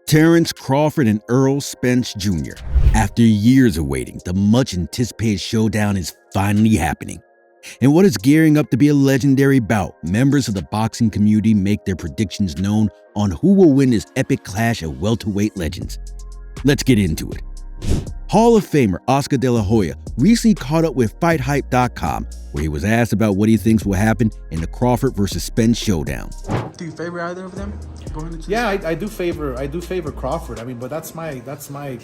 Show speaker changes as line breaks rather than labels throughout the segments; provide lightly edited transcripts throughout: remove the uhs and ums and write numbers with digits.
Terence Crawford Errol Spence Jr. After years of waiting, the much-anticipated showdown is finally happening. In what is gearing up to be a legendary bout, members of the boxing community make their predictions known on who will win this epic clash of welterweight legends. Let's get into it. Hall of Famer Oscar De La Hoya recently caught up with FightHype.com, where he was asked about what he thinks will happen in the Crawford versus Spence showdown.
Do you favor either of them?
Yeah, I do favor Crawford. I mean, but that's my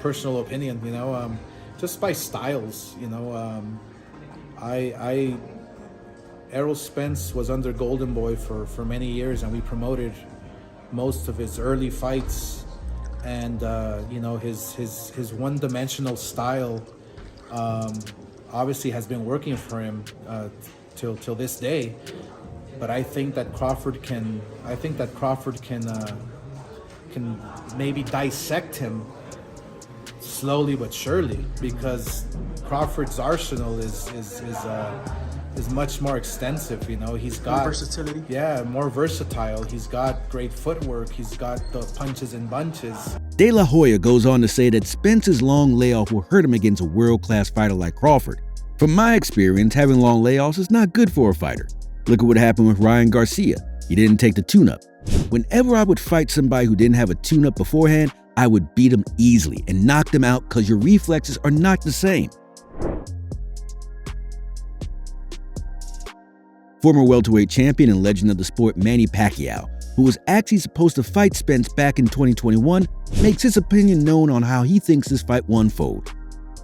personal opinion. You know, just by styles. You know, Errol Spence was under Golden Boy for many years, and we promoted most of his early fights. And you know, his one-dimensional style obviously has been working for him till this day. But I think that Crawford can maybe dissect him slowly but surely, because Crawford's arsenal is much more extensive. You know, he's got
more versatility.
Yeah, more versatile. He's got great footwork. He's got the punches and bunches.
De La Hoya goes on to say that Spence's long layoff will hurt him against a world-class fighter like Crawford. From my experience, having long layoffs is not good for a fighter. Look at what happened with Ryan Garcia. He didn't take the tune-up. Whenever I would fight somebody who didn't have a tune-up beforehand, I would beat them easily and knock them out because your reflexes are not the same. Former welterweight champion and legend of the sport Manny Pacquiao, who was actually supposed to fight Spence back in 2021, makes his opinion known on how he thinks this fight will unfold.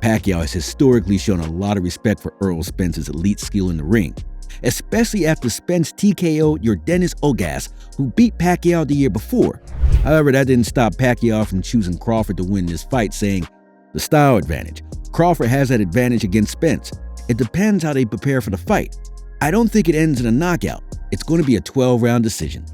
Pacquiao has historically shown a lot of respect for Errol Spence's elite skill in the ring, especially after Spence TKO'd Yordenis Ugas, who beat Pacquiao the year before. However, that didn't stop Pacquiao from choosing Crawford to win this fight, saying, "The style advantage. Crawford has that advantage against Spence. It depends how they prepare for the fight. I don't think it ends in a knockout. It's going to be a 12-round decision."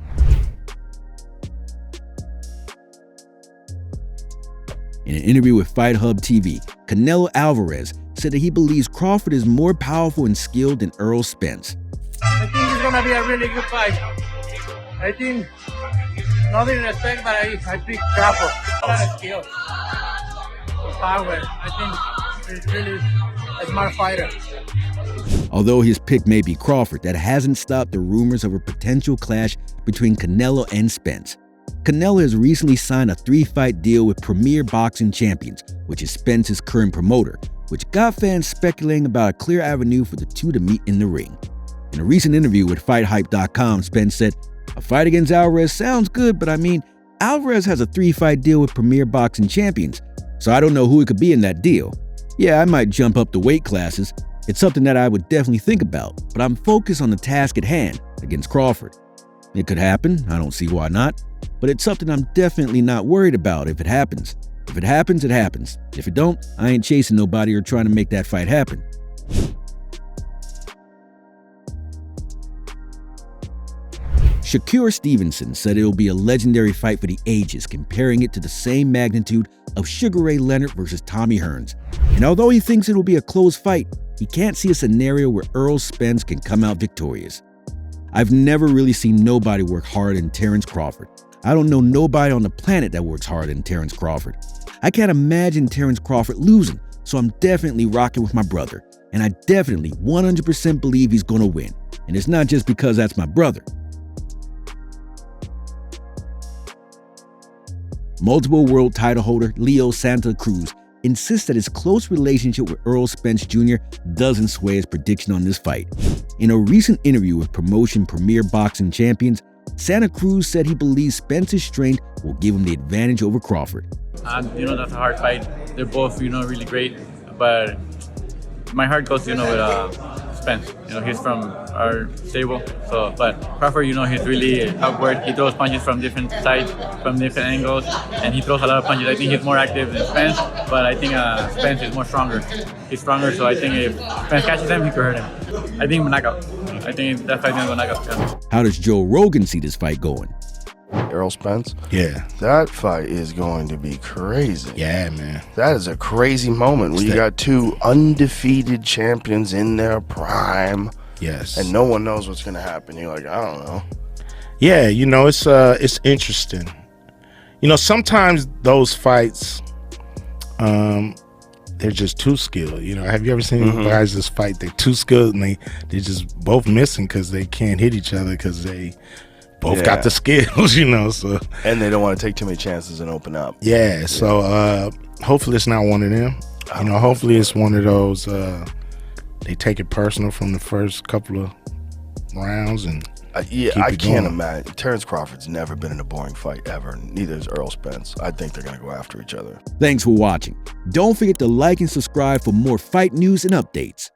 In an interview with Fight Hub TV, Canelo Alvarez said that he believes Crawford is more powerful and skilled than Errol Spence.
I think it's going to be a really good fight. I think, nothing in respect, but I pick Crawford. A lot of skill. Power. I think he's really a smart fighter.
Although his pick may be Crawford, that hasn't stopped the rumors of a potential clash between Canelo and Spence. Canelo has recently signed a 3-fight deal with Premier Boxing Champions, which is Spence's current promoter, which got fans speculating about a clear avenue for the two to meet in the ring. In a recent interview with FightHype.com, Spence said, "A fight against Alvarez sounds good, but I mean, Alvarez has a 3-fight deal with Premier Boxing Champions, so I don't know who it could be in that deal. Yeah, I might jump up the weight classes. It's something that I would definitely think about, but I'm focused on the task at hand against Crawford. It could happen, I don't see why not, but it's something I'm definitely not worried about if it happens. If it happens, it happens. If it don't, I ain't chasing nobody or trying to make that fight happen." SHAKUR Stevenson said it will be a legendary fight for the ages, comparing it to the same magnitude of Sugar Ray Leonard versus Tommy Hearns. And although he thinks it will be a close fight, he can't see a scenario where Errol Spence can come out victorious. "I've never really seen nobody work harder than Terence Crawford. I don't know nobody on the planet that works harder than Terence Crawford. I can't imagine Terence Crawford losing, so I'm definitely rocking with my brother. And I definitely 100% believe he's gonna win. And it's not just because that's my brother." Multiple world title holder Leo Santa Cruz insists that his close relationship with Errol Spence Jr. doesn't sway his prediction on this fight. In a recent interview with promotion Premier Boxing Champions, Santa Cruz said he believes Spence's strength will give him the advantage over Crawford.
You know, that's a hard fight. They're both, really great, but my heart goes, with Spence. He's from our stable. So, but Crawford, he's really outward. He throws punches from different sides, from different angles, and he throws a lot of punches. I think he's more active than Spence, but I think Spence is more stronger. He's stronger, so I think if Spence catches him, he could hurt him. I think knockout. I think that fight's gonna go knockout. Yeah.
How does Joe Rogan see this fight going?
Errol Spence?
Yeah.
That fight is going to be crazy.
Yeah, man.
That is a crazy moment where you got two undefeated champions in their prime.
Yes.
And no one knows what's going to happen. You're like, I don't know.
Yeah, it's interesting. You know, sometimes those fights, they're just too skilled. You know, have you ever seen guys just fight? They're too skilled and they're just both missing because they can't hit each other because they both got the skills, you know. So
and they don't want to take too many chances and open up.
Yeah, so hopefully it's not one of them. You know, hopefully it's one of those they take it personal from the first couple of rounds and
I can't imagine. Terence Crawford's never been in a boring fight ever. Neither is Errol Spence. I think they're going to go after each other.
Thanks for watching. Don't forget to like and subscribe for more fight news and updates.